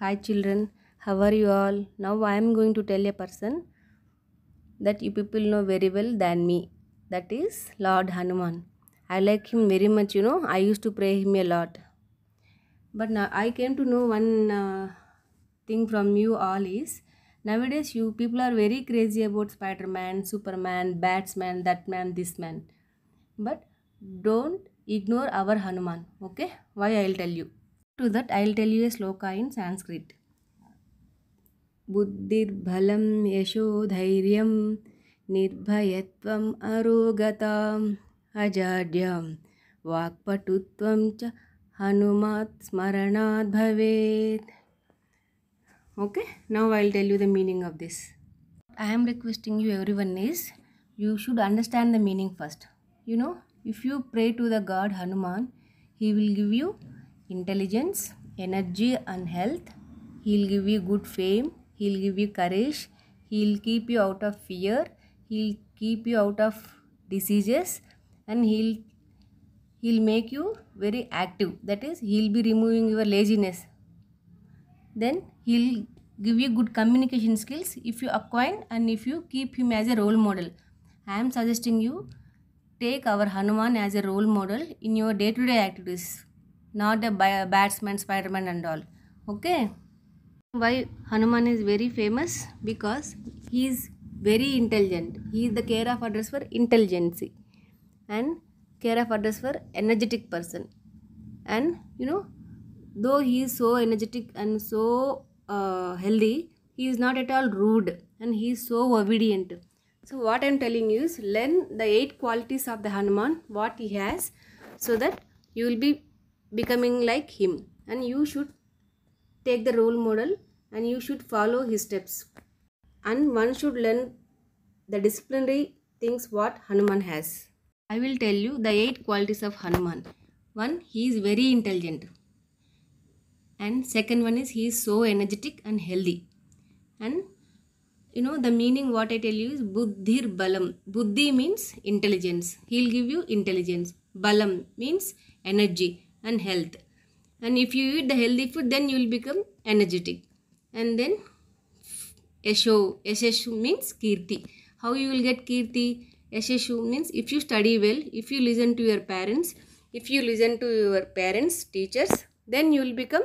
Hi children, how are you all? Now I am going to tell a person that you people know very well than me. That is Lord Hanuman. I like him very much, I used to pray him a lot. But now I came to know one thing from you all is nowadays you people are very crazy about Spider-Man, Superman, Batsman, that man, this man. But don't ignore our Hanuman, okay? Why I'll tell you. To that I'll tell you a sloka in Sanskrit. बुद्धिर्बलं यशोधैर्यं निर्भयत्वम् अरोगताम् अजाड्यं वाक्पटुत्वं च हनुमात् स्मरणात् भवेत्. Okay, now I'll tell you the meaning of this. I am requesting you everyone is you should understand the meaning first. If you pray to the god Hanuman, he will give you intelligence, energy and health. He'll give you good fame. He'll give you courage. He'll keep you out of fear. He'll keep you out of diseases, and he'll make you very active. That is, he'll be removing your laziness. Then he'll give you good communication skills if you acquire and if you keep him as a role model. I am suggesting you take our Hanuman as a role model in your day-to-day activities, not a batsman, Spider-Man and all. Okay? Why Hanuman is very famous? Because he is very intelligent. He is the care of address for intelligence and care of address for energetic person. And though he is so energetic and so healthy, he is not at all rude and he is so obedient. So what I am telling you is learn the 8 qualities of the Hanuman, what he has, so that you will be becoming like him, and you should take the role model and you should follow his steps. And one should learn the disciplinary things what Hanuman has. I will tell you the 8 qualities of Hanuman. One, he is very intelligent. And second one is he is so energetic and healthy. And the meaning what I tell you is buddhir balam. Buddhi means intelligence. He'll give you intelligence. Balam means energy and health. And if you eat the healthy food, then you will become energetic. And then Yasheshu means Kirti. How you will get Kirti? Yasheshu means if you study well, if you listen to your parents, teachers, then you will become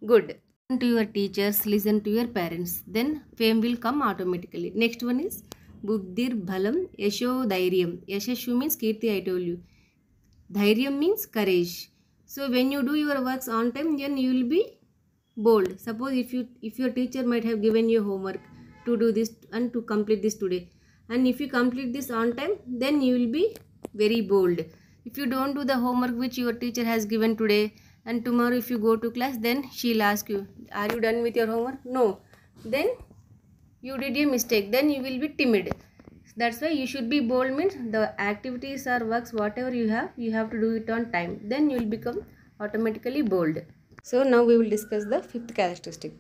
good. Listen to your teachers, listen to your parents, then fame will come automatically. Next one is Buddhir Bhalam Yasho Dhairyam. Yasheshu means Kirti, I told you. Dhairyam means courage. So when you do your works on time, then you will be bold. Suppose if your teacher might have given you homework to do this and to complete this today, and if you complete this on time, then you will be very bold. If you don't do the homework which your teacher has given today, and tomorrow if you go to class, then she'll ask you, are you done with your homework? No. Then you did a mistake. Then you will be timid. That's why you should be bold, means the activities or works whatever you have to do it on time. Then you will become automatically bold. So now we will discuss the 5th characteristic.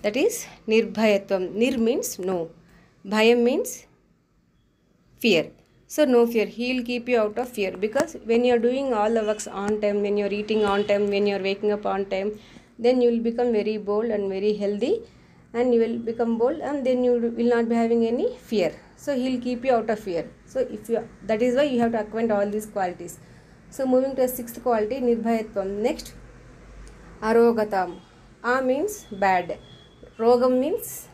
That is nirbhayatvam. Nir means no. Bhayam means fear. So no fear. He will keep you out of fear, because when you are doing all the works on time, when you are eating on time, when you are waking up on time, then you will become very bold and very healthy, and you will become bold, and then you will not be having any fear. So he will keep you out of fear. So that is why you have to acquire all these qualities. So moving to the 6th quality, nirbhayatvam. Next, arogatam. A means bad. Rogam means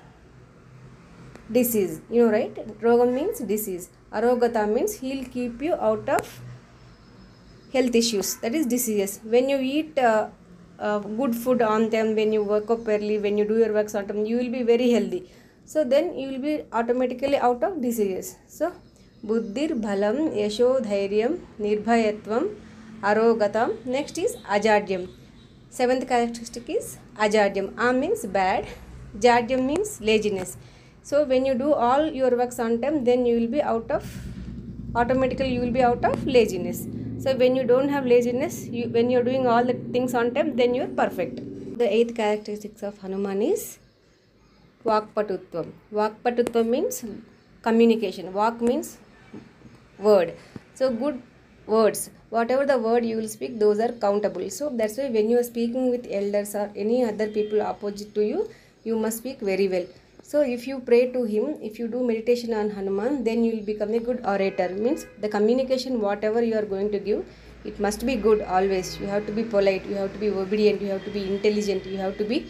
disease. Right? Rogam means disease. Arogata means he'll keep you out of health issues, that is diseases. When you eat good food on time, when you wake up early, when you do your works on time, you will be very healthy. So then you will be automatically out of diseases. So buddhir bhalam yasho dhairyam nirbhayatvam arogatam. Next is ajadyam. 7th characteristic is ajadyam. A means bad. Jadyam means laziness. So when you do all your works on time, then you will be automatically you will be out of laziness. So when you don't have laziness, when you are doing all the things on time, then you are perfect. The 8th characteristics of Hanuman is Vakpatutvam. Vakpatutvam means communication. Vak means word. So good words. Whatever the word you will speak, those are countable. So that's why when you are speaking with elders or any other people opposite to you, you must speak very well. So if you pray to him, if you do meditation on Hanuman, then you will become a good orator. Means the communication whatever you are going to give, it must be good always. You have to be polite, you have to be obedient, you have to be intelligent, you have to be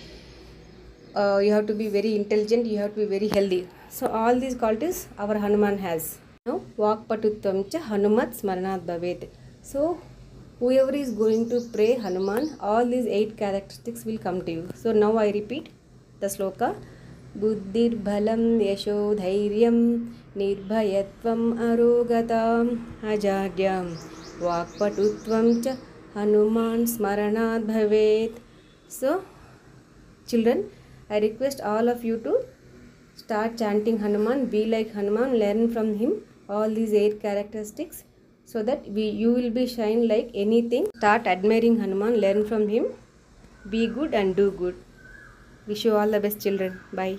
very intelligent, you have to be very healthy. So all these qualities our Hanuman has. Now Vakpatutvam cha Hanumat Smaranat Bhavet. So whoever is going to pray Hanuman, all these 8 characteristics will come to you. So now I repeat the sloka. Buddhir bhalam yasho dhairyam nirbhayatvam arogatam ajadyam vakpatutvam cha Hanuman Smaranat Bhavet. So children, I request all of you to start chanting Hanuman, be like Hanuman, learn from him all these 8 characteristics, so that you will be shine like anything. Start admiring Hanuman, learn from him, be good and do good. Wish you all the best, children. Bye.